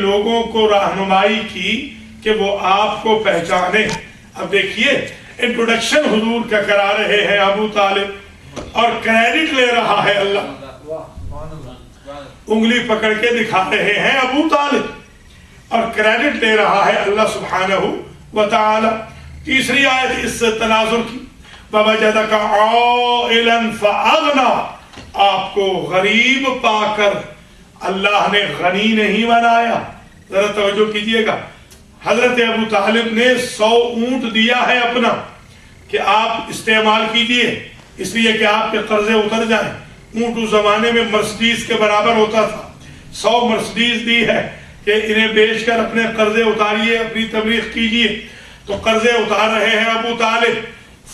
لوگوں کو رہنمائی کی کہ وہ آپ کو پہچانے. اب دیکھیے انٹروڈکشن حضور کا کرا رہے ہیں ابو طالب اور کریڈٹ لے رہا ہے اللہ. انگلی پکڑ کے دکھا رہے ہیں ابو طالب اور کریڈٹ لے رہا ہے اللہ سبحانہ وتعالی. تیسری آیت اس تناظر کی وَوَجَدَكَ عَائِلًا فَأَغْنَى. آپ کو غریب پا کر اللہ نے غنی نہیں بنایا. ذرا توجہ کیجئے گا. حضرت ابو طالب نے 100 اونٹ دیا ہے اپنا کہ آپ استعمال کیجئے اس لیے کہ آپ کے قرضے اتر جائیں. اونٹ اس زمانے میں مرسڈیز کے برابر ہوتا تھا. 100 مرسڈیز دی ہے کہ انہیں بیچ کر اپنے قرضے اتاریے, اپنی تبلیغ کیجئے. تو قرضے اتار رہے ہیں ابو طالب.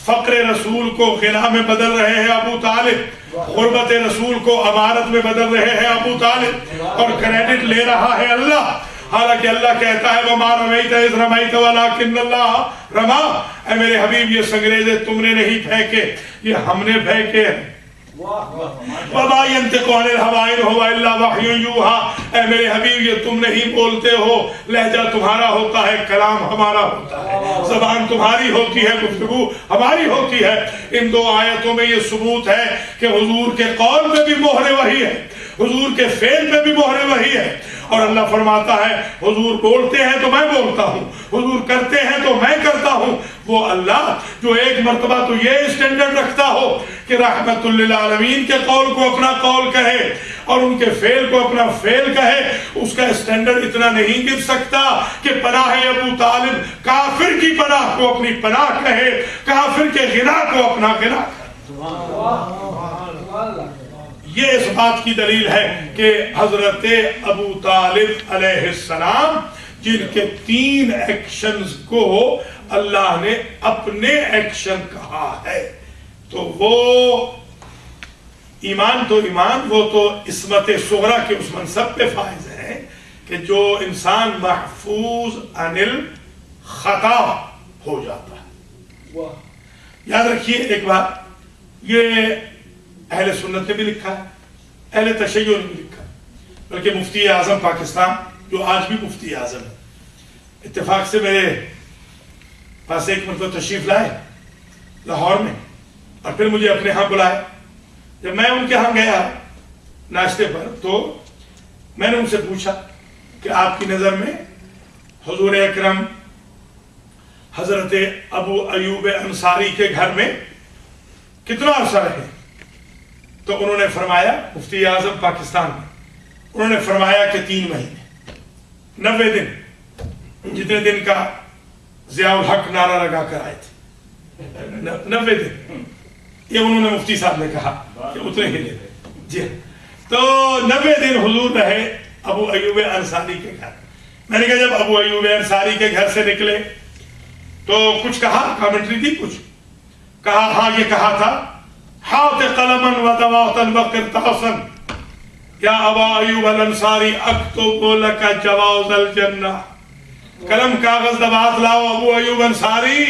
فقر رسول کو غنا میں بدل رہے ہیں ابو طالب. غربت رسول کو امارت میں بدل رہے ہیں ابو طالب. اور کریڈٹ لے رہا ہے اللہ. حالانکہ اللہ کہتا ہے وَمَا رَمَيْتَ إِذْ رَمَيْتَ وَلَكِنَّ اللَّهَ رَمَى. اے میرے حبیب یہ سنگریزے تم نے نہیں پھینکے, یہ ہم نے پھینکے ہیں. وَمَا يَنْتِقُ عَنِ الْهَوَىٰ إِنْ هُوَ إِلَّا وَحْيٌ يُوحَىٰ. اے میرے حبیب یہ تم نہیں بولتے ہو, لہجہ تمہارا ہوتا ہے, کلام ہمارا ہوتا ہے, زبان تمہاری ہوتی ہے, گفتگو ہماری ہوتی ہے. ان دو آیتوں میں یہ ثبوت ہے کہ حضور کے قول میں بھی مہر وحی ہے, حضور کے فعل میں بھی مہر وحی ہے. اور اللہ فرماتا ہے حضور بولتے ہیں تو میں بولتا ہوں, حضور کرتے ہیں تو میں کرتا ہوں. وہ اللہ جو ایک مرتبہ تو یہ اسٹینڈرڈ رکھتا ہو کہ رحمت للعالمین کے قول کو اپنا قول کہے اور ان کے فعل کو اپنا فعل کہے, اس کا اسٹینڈرڈ اتنا نہیں گر سکتا کہ پناہ ابو طالب کافر کی پناہ کو اپنی پناہ کہے, کافر کے غنا کو اپنا غنا کہے. یہ اس بات کی دلیل ہے کہ حضرت ابو طالب علیہ السلام جن کے 3 ایکشنز کو اللہ نے اپنے ایکشن کہا ہے, تو وہ ایمان تو ایمان, وہ تو عصمت صغرا کے اس منصب پہ فائز ہیں کہ جو انسان محفوظ عن الخطا ہو جاتا ہے. یاد رکھیے ایک بات, یہ اہل سنت نے بھی لکھا ہے, اہل تشیع نے بھی لکھا ہے, بلکہ مفتی اعظم پاکستان جو آج بھی مفتی اعظم ہے, اتفاق سے میرے پاس ایک مرتبہ تشریف لائے لاہور میں اور پھر مجھے اپنے ہاں بلائے. جب میں ان کے ہاں گیا ناشتے پر تو میں نے ان سے پوچھا کہ آپ کی نظر میں حضور اکرم حضرت ابو ایوب انصاری کے گھر میں کتنا عرصہ رہے؟ تو انہوں نے فرمایا, مفتی اعظم پاکستان میں, انہوں نے فرمایا کہ 3 مہینے 90 دن, جتنے دن کا ضیاء الحق نعرہ لگا کر آئے تھے, 90 دن. یہ انہوں نے مفتی صاحب نے کہا کہ اتنے ہی دن. جی تو 90 دن حضور رہے ابو ایوب انصاری کے گھر. میں نے کہا جب ابو ایوب انصاری کے گھر سے نکلے تو کچھ کہا, کامنٹری تھی, کچھ کہا. ہاں یہ کہا تھا حاط قلما ودواتا وقرطاسا یا ابا ایوب الانصاری اکتب لک جواز الجنہ. قلم کاغذ دوات لاؤ ابو ایوب انصاری,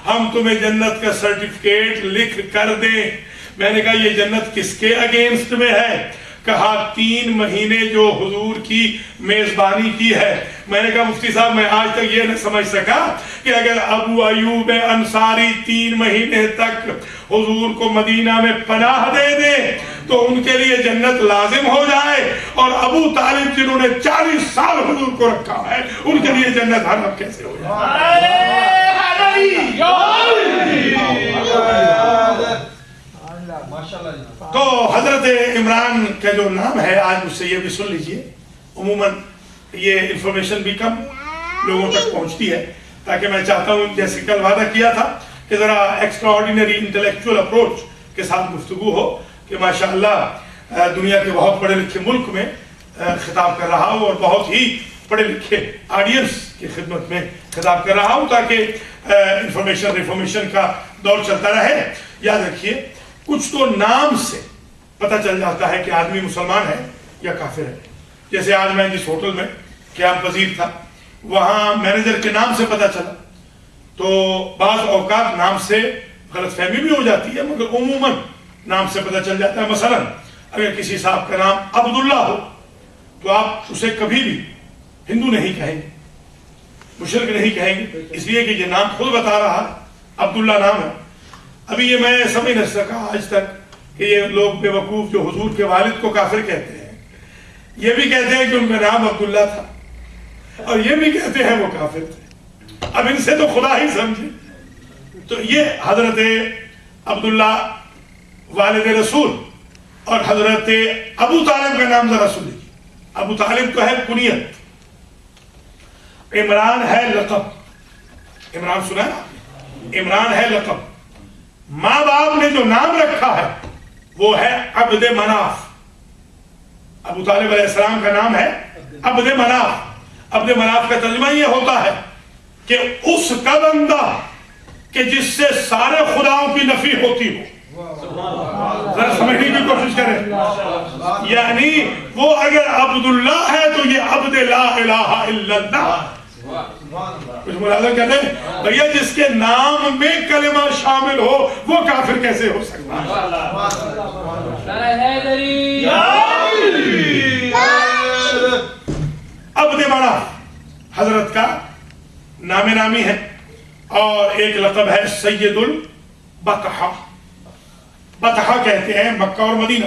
ہم تمہیں جنت کا سرٹیفکیٹ لکھ کر دیں. میں نے کہا یہ جنت کس کے اگینسٹ میں ہے؟ کہا 3 مہینے جو حضور کی میزبانی کی ہے. میں نے کہا مفتی صاحب میں آج تک یہ نہ سمجھ سکا کہ اگر ابو ایوب انصاری 3 مہینے تک حضور کو مدینہ میں پناہ دے دے تو ان کے لیے جنت لازم ہو جائے, اور ابو طالب جنہوں نے 40 سال حضور کو رکھا ہے ان کے لیے جنت حرام کیسے ہو جائے؟ تو حضرت عمران کا جو نام ہے آج مجھ سے یہ بھی سن لیجئے. عموماً یہ انفارمیشن بھی کم لوگوں تک پہنچتی ہے, تاکہ میں چاہتا ہوں جیسے کل وعدہ کیا تھا کہ ذرا ایکسٹرا آرڈینری انٹلیکچوئل اپروچ کے ساتھ گفتگو ہو کہ ماشاءاللہ دنیا کے بہت پڑھے لکھے ملک میں خطاب کر رہا ہوں اور بہت ہی پڑھے لکھے آڈینس کی خدمت میں خطاب کر رہا ہوں تاکہ انفارمیشن ریفارمیشن کا دور چلتا رہے. یاد رکھیے کچھ تو نام سے پتہ چل جاتا ہے کہ آدمی مسلمان ہے یا کافر ہے. جیسے آج میں جس ہوٹل میں قیام پذیر تھا وہاں مینیجر کے نام سے پتہ چلا, تو بعض اوقات نام سے غلط فہمی بھی ہو جاتی ہے مگر عموماً نام سے پتہ چل جاتا ہے. مثلا اگر کسی صاحب کا نام عبداللہ ہو تو آپ اسے کبھی بھی ہندو نہیں کہیں گے، مشرک نہیں کہیں گے، اس لیے کہ یہ نام خود بتا رہا ہے، عبداللہ نام ہے۔ ابھی یہ میں سمجھ نہ سکا آج تک کہ یہ لوگ بے وقوف جو حضور کے والد کو کافر کہتے ہیں، یہ بھی کہتے ہیں کہ ان کا نام عبداللہ تھا، اور یہ بھی کہتے ہیں وہ کافر تھے۔ اب ان سے تو خدا ہی سمجھے۔ تو یہ حضرت عبداللہ والد رسول اور حضرت ابو طالب کا نام ذرا سن لیجیے۔ ابو طالب تو ہے کنیت، عمران ہے لقب۔ عمران سنا ہے نا؟ عمران ہے لقب۔ ماں باپ نے جو نام رکھا ہے وہ ہے عبد مناف۔ ابو طالب علیہ السلام کا نام ہے عبد مناف۔ عبد مناف کا ترجمہ یہ ہوتا ہے کہ اس کا بندہ کہ جس سے سارے خداؤں کی نفی ہوتی ہو۔ ذرا سمجھنے کی کوشش کریں، یعنی وہ اگر عبداللہ ہے تو یہ عبد لا الہ الا اللہ۔ کچھ ملازم کہتے ہیں بھیا جس کے نام میں کلمہ شامل ہو وہ کافر کیسے ہو سکتا ہے؟ عبد مناف حضرت کا نام نامی ہے، اور ایک لقب ہے سید البطحہ۔ بطحہ کہتے ہیں مکہ اور مدینہ۔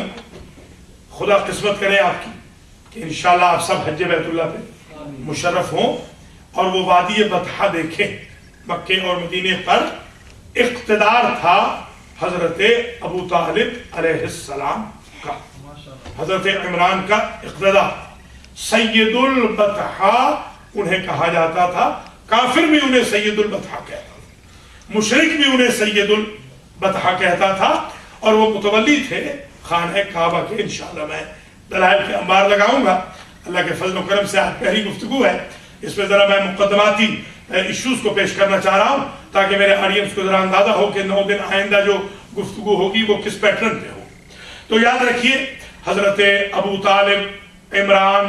خدا قسمت کرے آپ کی کہ انشاءاللہ آپ سب حج بیت اللہ پہ مشرف ہوں اور وہ وادی بطحہ دیکھیں۔ مکے اور مدینے پر اقتدار تھا حضرت ابو طالب علیہ السلام کا، حضرت عمران کا اقتدار۔ سید البطحہ انہیں کہا جاتا تھا، کافر بھی انہیں سید البطحہ کہتا تھا، مشرک بھی انہیں سید البطحہ کہتا تھا، اور وہ متولی تھے خانہ کعبہ کے۔ انشاءاللہ میں دلائل کے انبار لگاؤں گا۔ اللہ کے فضل و کرم سے آج پہلی گفتگو ہے، اس میں ذرا میں مقدماتی ایشوز کو پیش کرنا چاہ رہا ہوں تاکہ میرے آڈینس کو ذرا اندازہ ہو کہ 9 دن آئندہ جو گفتگو ہوگی وہ کس پیٹرن پہ ہو۔ تو یاد رکھیے حضرت ابو طالب، عمران،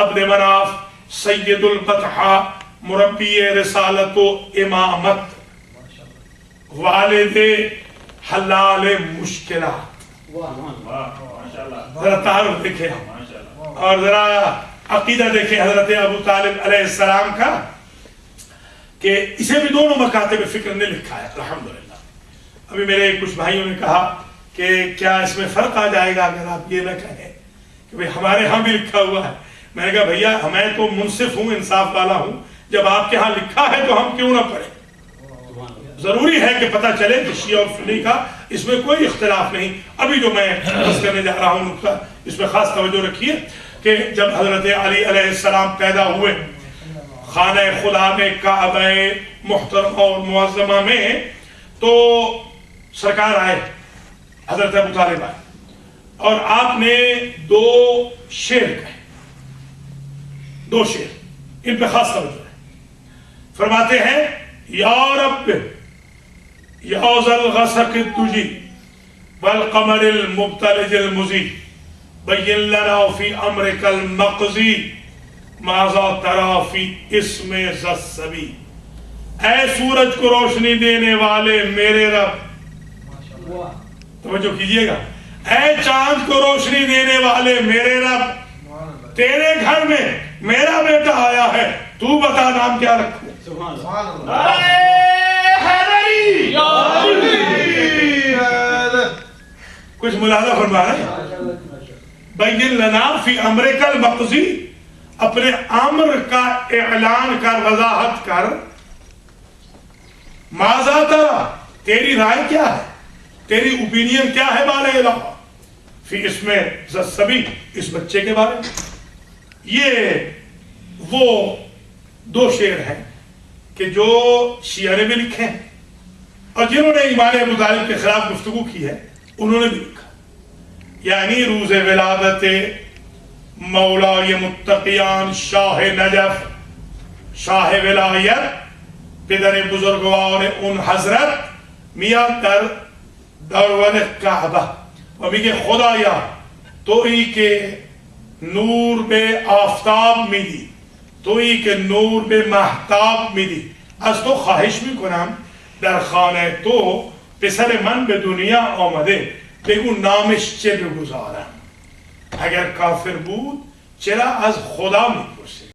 عبد مناف، سید البطحہ، مربی رسالت و امامت، والد حلال مشکلات۔ ذرا تعارف دیکھیں اور ذرا عقیدہ دیکھیں حضرت ابو طالب علیہ السلام کا، کہ اسے بھی دونوں مکاتب فکر نے لکھا ہے الحمدللہ۔ ابھی میرے کچھ بھائیوں نے کہا کہ کیا اس میں فرق آ جائے گا اگر آپ یہ نہ کہیں کہ بھئی ہمارے ہاں بھی لکھا ہوا ہے۔ میں نے کہا بھیا میں تو منصف ہوں، انصاف والا ہوں، جب آپ کے ہاں لکھا ہے تو ہم کیوں نہ پڑھیں؟ ضروری ہے کہ پتہ چلے کہ شیعہ اور سنی کا اس میں کوئی اختلاف نہیں۔ ابھی جو میں بس کرنے جا رہا ہوں نقطہ، اس میں خاص توجہ رکھیے کہ جب حضرت علی علیہ السلام پیدا ہوئے خانہ خدا میں، کعبہ محترمہ اور معظمہ میں، تو سرکار آئے، حضرت ابو طالب آئے، اور آپ نے 2 شعر کہے، 2 شعر، ان پہ خاص توجہ ہے۔ فرماتے ہیں یا رب یا ذا الغسق الدجی والقمر المبتلج المزی بین لنا فی امرک المقضی ماذا ترا فی اسم ذا السبی۔ اے سورج کو روشنی دینے والے میرے رب، توجہ کیجئے گا، اے چاند کو روشنی دینے والے میرے رب، تیرے گھر میں میرا بیٹا آیا ہے، تو بتا نام کیا رکھوں؟ کچھ ملاحظہ فرما رہے ہیں، بین لنا فی امرک المقضی، اپنے امر کا اعلان کر، وضاحت کر، ماذا ترا، تیری رائے کیا ہے، تیری اوپینین کیا ہے بالِ الہ فی اسم ذا السبی، اس بچے کے بارے میں۔ یہ وہ 2 شعر ہیں کہ جو شیعہ نے بھی لکھے ہیں، اور جنہوں نے امام ابو طالب کے خلاف گفتگو کی ہے انہوں نے بھی لکھا، یعنی روز ولادت مولای متقیان شاہ نجف، شاہ ولایت، پدر بزرگوار ان حضرت میاں در دورون کعبہ، و میگه خدایا تویی که نور به آفتاب میدی، تویی که نور به مهتاب میدی، از تو خواهش میکنم در خانه تو پسر من به دنیا آمده، بگو نامش چه بگذارم، اگر کافر بود چرا از خدا میپرسه؟